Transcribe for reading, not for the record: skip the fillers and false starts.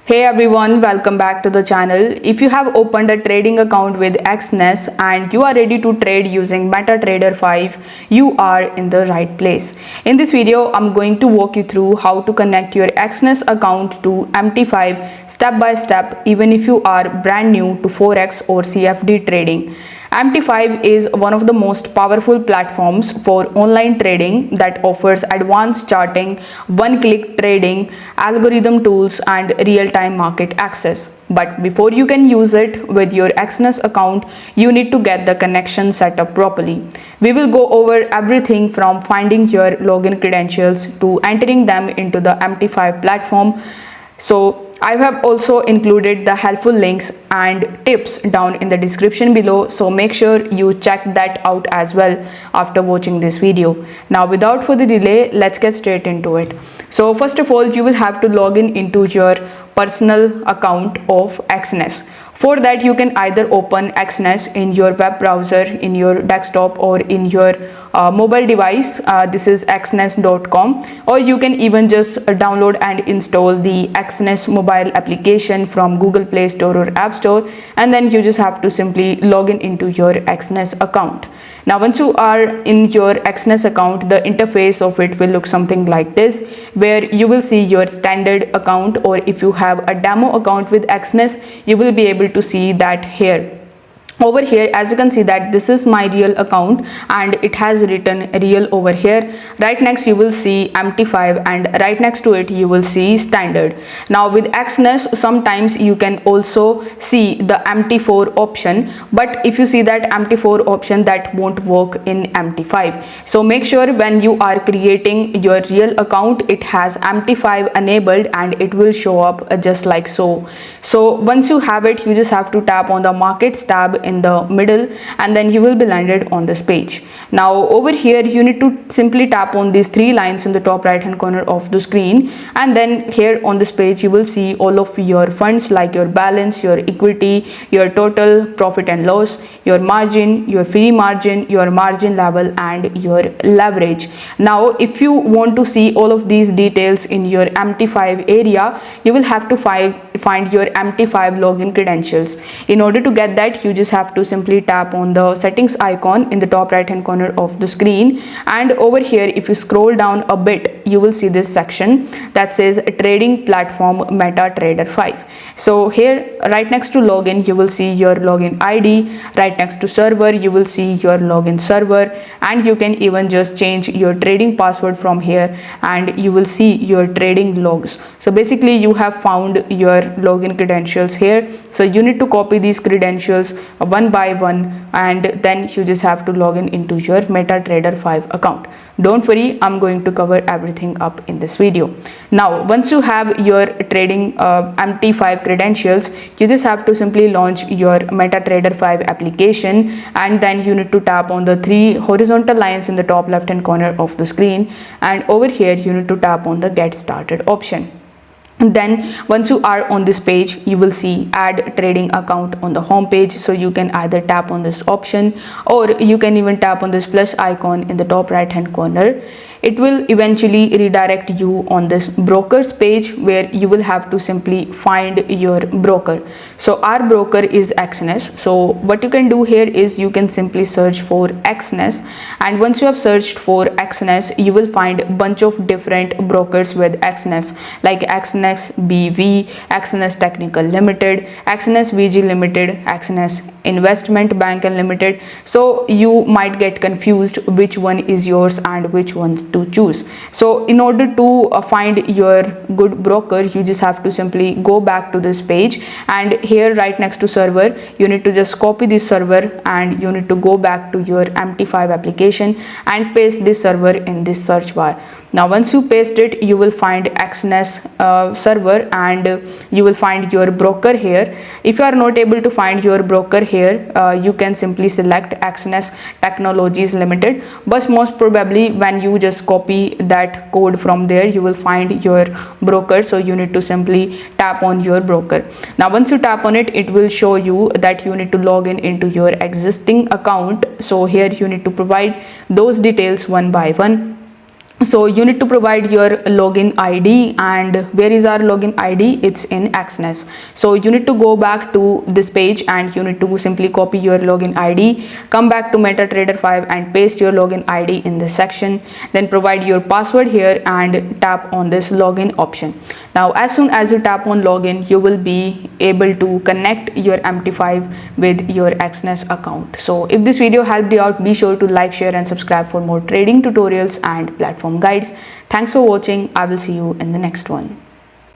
Hey everyone, welcome back to the channel. If you have opened a trading account with Exness and you are ready to trade using MetaTrader 5, you are in the right place. In this video, I'm going to walk you through how to connect your Exness account to MT5 step by step, even if you are brand new to Forex or CFD trading. MT5 is one of the most powerful platforms for online trading that offers advanced charting, one-click trading, algorithm tools, and real-time market access. But before you can use it with your Exness account, you need to get the connection set up properly. We will go over everything from finding your login credentials to entering them into the MT5 platform. So I have also included the helpful links and tips down in the description below, so make sure you check that out as well after watching this video. Now without further delay, let's get straight into it. So first of all, you will have to log in into your personal account of Exness. For that, you can either open Exness in your web browser, in your desktop, or in your mobile device. This is exness.com, or you can even just download and install the Exness mobile application from Google Play Store or App Store, and then you just have to simply log in into your Exness account. Now once you are in your Exness account, the interface of it will look something like this, where you will see your standard account, or if you have a demo account with Exness, you will be able to see that here. Over here, as you can see that this is my real account and it has written real over here. Right next you will see MT5 and right next to it you will see standard. Now with Exness, sometimes you can also see the MT4 option, but if you see that MT4 option, that won't work in MT5. So make sure when you are creating your real account, it has MT5 enabled and it will show up just like so. So once you have it, you just have to tap on the markets tab in the middle and then you will be landed on this page. Now over here you need to simply tap on these three lines in the top right hand corner of the screen, and then here on this page you will see all of your funds, like your balance, your equity, your total profit and loss, your margin, your free margin, your margin level, and your leverage. Now if you want to see all of these details in your MT5 area, you will have to find your MT5 login credentials. In order to get that, you just have to simply tap on the settings icon in the top right hand corner of the screen, and over here if you scroll down a bit, you will see this section that says trading platform MetaTrader 5. So here right next to login you will see your login ID, right next to server you will see your login server, and you can even just change your trading password from here and you will see your trading logs. So basically you have found your login credentials here, so you need to copy these credentials one by one and then you just have to log in into your MetaTrader 5 account. Don't worry, I'm going to cover everything up in this video. Now once you have your trading MT5 credentials, you just have to simply launch your MetaTrader 5 application, and then you need to tap on the three horizontal lines in the top left hand corner of the screen, and over here you need to tap on the get started option. Then once you are on this page, you will see add trading account on the home page, so you can either tap on this option or you can even tap on this plus icon in the top right hand corner. It will eventually redirect you on this brokers page, where you will have to simply find your broker. So our broker is Exness. So what you can do here is you can simply search for Exness, and once you have searched for Exness, you will find a bunch of different brokers with Exness, like Exness BV, Exness Technical Limited, Exness VG Limited, Exness Investment Bank Limited. So you might get confused which one is yours and which one to choose. So in order to find your good broker, you just have to simply go back to this page, and here right next to server you need to just copy this server and you need to go back to your MT5 application and paste this server in this search bar. Now once you paste it, you will find Exness server and you will find your broker here. If you are not able to find your broker here, you can simply select Exness Technologies Limited, but most probably when you just copy that code from there, you will find your broker. So you need to simply tap on your broker. Now once you tap on it, it will show you that you need to log in into your existing account. So here you need to provide those details one by one. So you need to provide your login ID, and where is our login ID? It's in Exness. So you need to go back to this page and you need to simply copy your login ID, come back to MetaTrader 5 and paste your login ID in this section, then provide your password here and tap on this login option. Now as soon as you tap on login, you will be able to connect your MT5 with your Exness account. So if this video helped you out, be sure to like, share and subscribe for more trading tutorials and platform guides. Thanks for watching. I will see you in the next one.